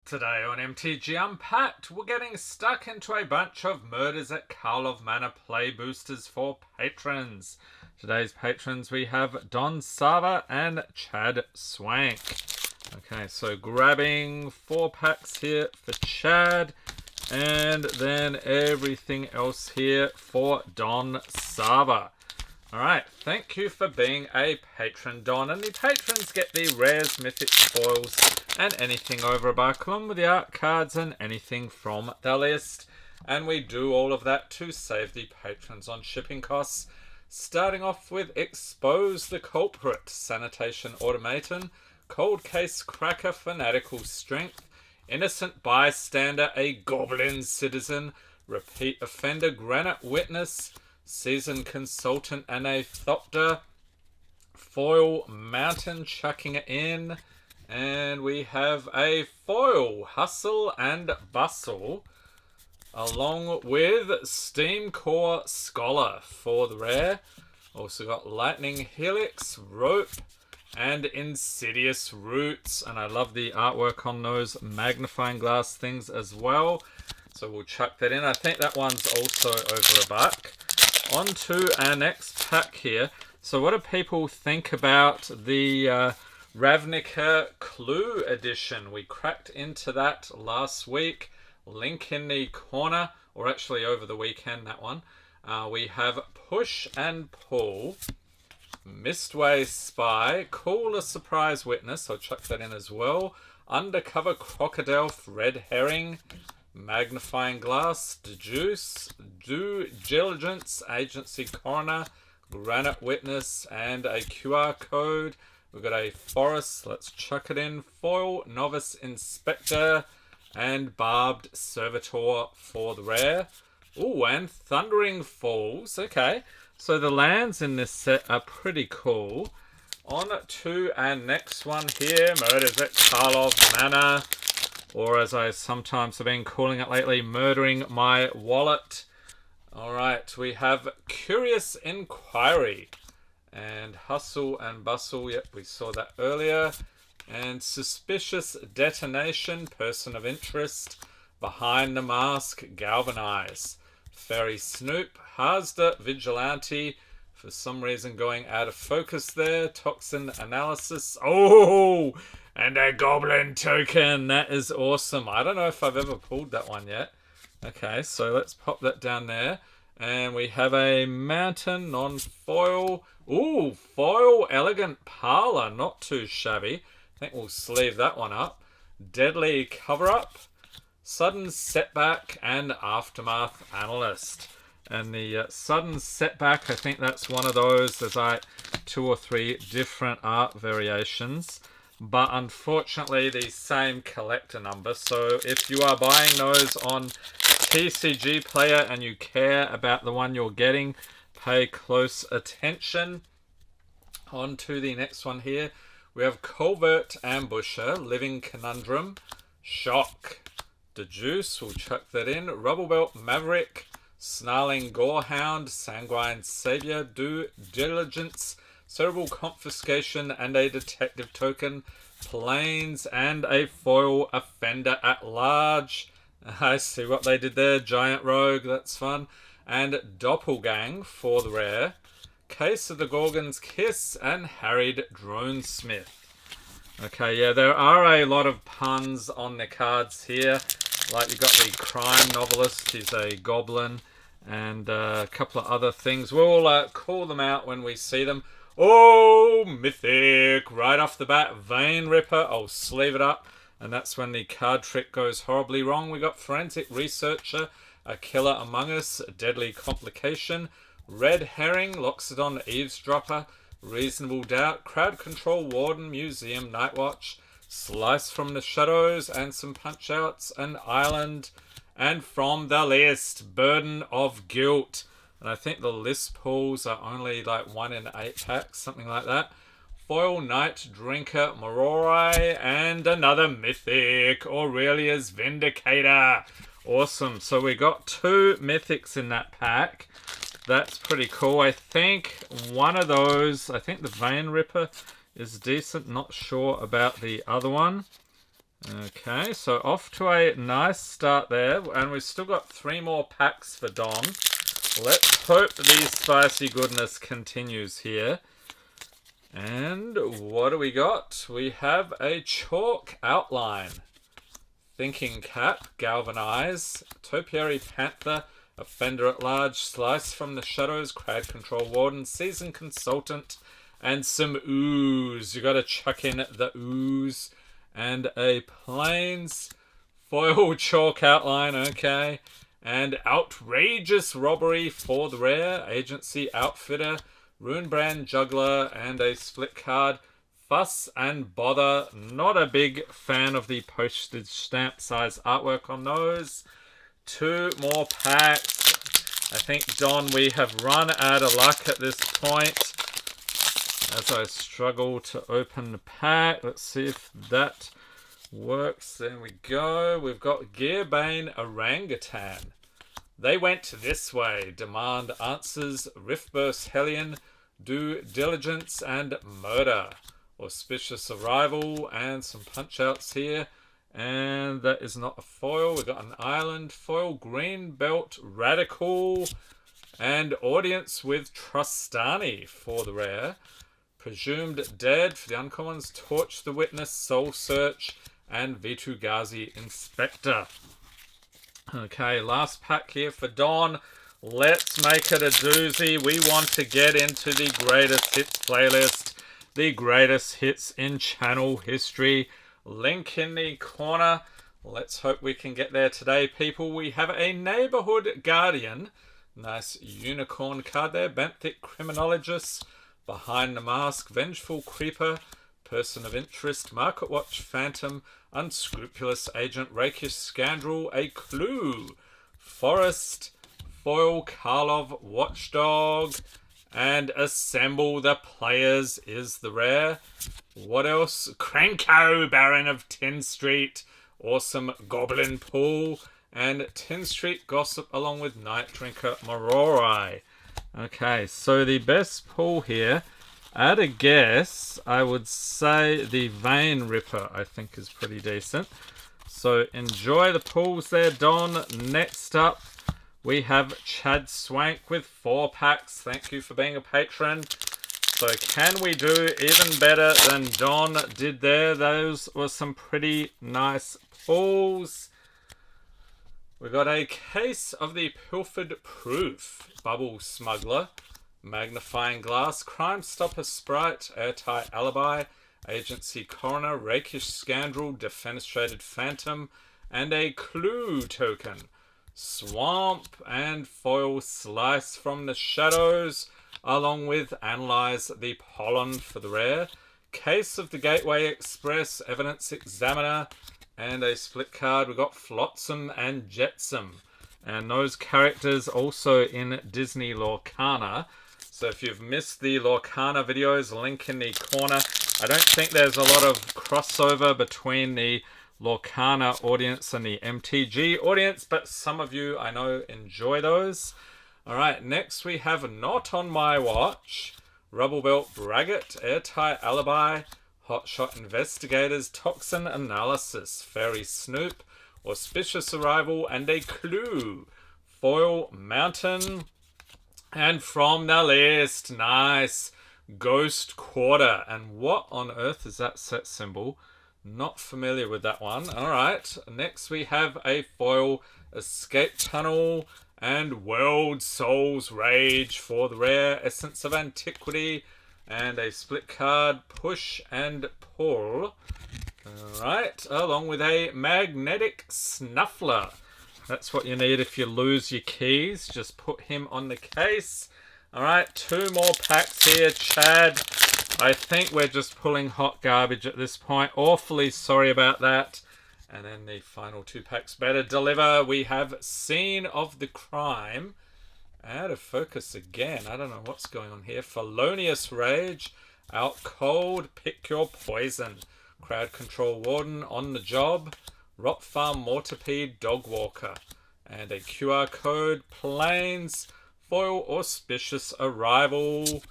Today on MTG Unpacked, we're getting stuck into a bunch of murders at Karlov Manor Play Boosters for patrons. Today's patrons we have Don Sava and Chad Swank. Okay, so grabbing 4 packs here for Chad, and then everything else here for Don Sava. Alright, thank you for being a patron, Don. And the patrons get the rares, mythic foils, and anything over $1 with the art cards and anything from the list. And we do all of that to save the patrons on shipping costs. Starting off with Expose the Culprit, Sanitation Automaton, Cold Case Cracker, Fanatical Strength, Innocent Bystander, a Goblin Citizen, Repeat Offender, Granite Witness, Seasoned Consultant, and a Thopter, foil Mountain, chucking it in, and we have a foil Hustle and Bustle, along with Steam Core Scholar for the rare. Also got Lightning Helix, Rope, and Insidious Roots, and I love the artwork on those magnifying glass things as well, so we'll chuck that in. I think that one's also over $1. On to our next pack here. So what do people think about the Ravnica Clue edition? We cracked into that last week. Link in the corner, or actually over the weekend, that one. We have Push and Pull, Mistway Spy, Call a Surprise Witness, I'll chuck that in as well. Undercover Crocodile, Red Herring, Magnifying Glass, Deduce, Due Diligence, Agency Coroner, Granite Witness, and a QR code. We've got a Forest, let's chuck it in, Foil, Novice Inspector, and Barbed Servitor for the rare. Ooh, and Thundering Falls. Okay, so the lands in this set are pretty cool. On to our next one here, Murders at Karlov Manor, or as I sometimes have been calling it lately, Murdering My Wallet. Alright, we have Curious Inquiry, and Hustle and Bustle, yep, we saw that earlier, and Suspicious Detonation, Person of Interest, Behind the Mask, Galvanize, Fairy Snoop, Hazda Vigilante, for some reason going out of focus there, Toxin Analysis, oh, and a Goblin token. That is awesome. I don't know if I've ever pulled that one yet. Okay, so let's pop that down there. And we have a Mountain non-foil. Ooh, foil Elegant Parlor. Not too shabby. I think we'll sleeve that one up. Deadly Cover-Up, Sudden Setback, and Aftermath Analyst. And the Sudden Setback, I think that's one of those. There's like 2 or 3 different art variations, but unfortunately the same collector number. So if you are buying those on TCG Player and you care about the one you're getting, pay close attention. On to the next one here. We have Covert Ambusher, Living Conundrum, Shock, Deduce, we'll chuck that in, Rubble Belt Maverick, Snarling Gorehound, Sanguine Savior, Due Diligence, Cerebral Confiscation, and a Detective Token, Plains, and a Foil Offender at Large. I see what they did there, Giant Rogue, that's fun. And Doppelgang for the rare, Case of the Gorgon's Kiss, and Harried Dronesmith. Okay, yeah, there are a lot of puns on the cards here. Like, you've got the crime novelist, he's a goblin, and a couple of other things. We'll call them out when we see them. Oh, Mythic! Right off the bat, Vein Ripper. I'll sleeve it up, and that's when the card trick goes horribly wrong. We got Forensic Researcher, A Killer Among Us, A Deadly Complication, Red Herring, Loxodon Eavesdropper, Reasonable Doubt, Crowd Control Warden, Museum Nightwatch, Slice from the Shadows, and some Punch-Outs, and Island, and from the list, Burden of Guilt. And I think the list pulls are only like 1 in 8 packs, something like that. Foil Night Drinker Morai, and another Mythic, Aurelia's Vindicator. Awesome. So we got 2 Mythics in that pack. That's pretty cool. I think one of those, I think the Vein Ripper is decent. Not sure about the other one. Okay, so off to a nice start there, and we've still got 3 more packs for Don. Let's hope the spicy goodness continues here. And what do we got? We have a chalk outline. Thinking Cap, Galvanize, Topiary Panther, Offender at Large, Slice from the Shadows, Crowd Control Warden, Seasoned Consultant, and some ooze. You gotta chuck in the ooze. And a Plains foil chalk outline, okay. And Outrageous Robbery for the rare, Agency Outfitter, Runebrand Juggler, and a split card. Fuss and Bother. Not a big fan of the postage stamp size artwork on those. 2 more packs. I think, Don, we have run out of luck at this point. As I struggle to open the pack. Let's see if that works. There we go. We've got Gearbane Orangutan. They went this way. Demand Answers, Riftburst Hellion, Due Diligence, and Murder. Auspicious Arrival, and some punch-outs here. And that is not a foil. We've got an Island foil, Green Belt Radical, and Audience with Trustani for the rare. Presumed Dead for the uncommons, Torch the Witness, Soul Search, and Vitu-Ghazi Inspector. Okay, last pack here for Don. Let's make it a doozy. We want to get into the greatest hits playlist. The greatest hits in channel history. Link in the corner. Let's hope we can get there today, people. We have a Neighborhood Guardian. Nice unicorn card there. Benthic Criminologist. Behind the Mask. Vengeful Creeper. Person of Interest. Market Watch Phantom. Unscrupulous Agent. Rakish Scoundrel. A Clue. Forest. Foil Karlov Watchdog. And Assemble the Players is the rare. What else? Cranko, Baron of Tin Street. Awesome Goblin Pool. And Tin Street Gossip along with Night Drinker Mororai. Okay, so the best pool here, at a guess, I would say the Vein Ripper, I think, is pretty decent. So enjoy the pools there, Don. Next up, we have Chad Swank with 4 packs. Thank you for being a patron. So can we do even better than Don did there? Those were some pretty nice pulls. We got a case of the Pilfered Proof, Bubble Smuggler, Magnifying Glass, Crime Stopper Sprite, Airtight Alibi, Agency Coroner, Rakish Scoundrel, Defenestrated Phantom, and a Clue token. Swamp and Foil Slice from the Shadows, along with Analyze the Pollen for the rare. Case of the Gateway Express, Evidence Examiner, and a split card. We've got Flotsam and Jetsam. And those characters also in Disney Lorcana. So if you've missed the Lorcana videos, link in the corner. I don't think there's a lot of crossover between the Lorcana audience and the MTG audience, but some of you I know enjoy those. Alright, next we have Not On My Watch, Rubble Belt Braggart, Airtight Alibi, Hotshot Investigators, Toxin Analysis, Fairy Snoop, Auspicious Arrival, and a Clue. Foil Mountain. And from the list, nice, Ghost Quarter. And what on earth is that set symbol? Not familiar with that one. Alright, next we have a foil Escape Tunnel and World Souls Rage for the rare. Essence of Antiquity and a split card Push and Pull. Alright, along with a Magnetic Snuffler. That's what you need if you lose your keys. Just put him on the case. Alright, 2 more packs here, Chad. I think we're just pulling hot garbage at this point. Awfully sorry about that. And then the final 2 packs better deliver. We have Scene of the Crime. Out of focus again. I don't know what's going on here. Felonious Rage. Out Cold. Pick Your Poison. Crowd Control Warden on the job. Rot Farm Mortipede Dogwalker. And a QR code. Planes. Foil Auspicious Arrival.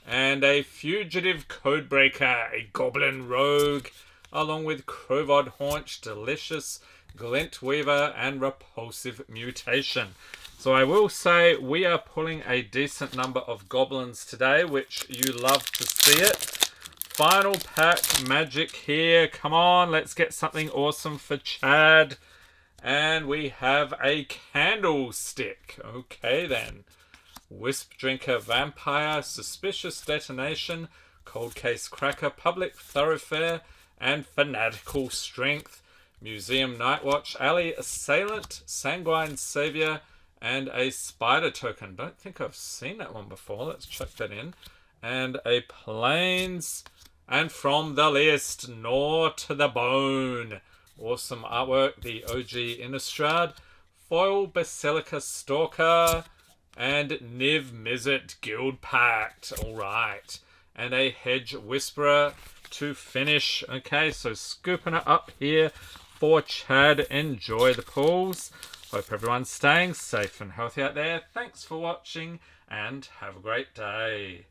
And a Fugitive Codebreaker. A Goblin Rogue. along with Crowvod Haunch, Delicious, Glint Weaver, and Repulsive Mutation. So I will say we are pulling a decent number of goblins today, which you love to see it. Final pack magic here. Come on, let's get something awesome for Chad. And we have a candlestick. Okay then. Wisp Drinker Vampire, Suspicious Detonation, Cold Case Cracker, Public Thoroughfare, and Fanatical Strength. Museum Nightwatch, Alley Assailant, Sanguine Savior, and a Spider Token. Don't think I've seen that one before. Let's check that in. And a Plains. And from the list, Gnaw to the Bone. Awesome artwork. The OG Innistrad. Foil Basilica Stalker. And Niv Mizzet Guild Pact. Alright. And a Hedge Whisperer to finish. Okay, so scooping it up here for Chad. Enjoy the pulls. Hope everyone's staying safe and healthy out there. Thanks for watching and have a great day.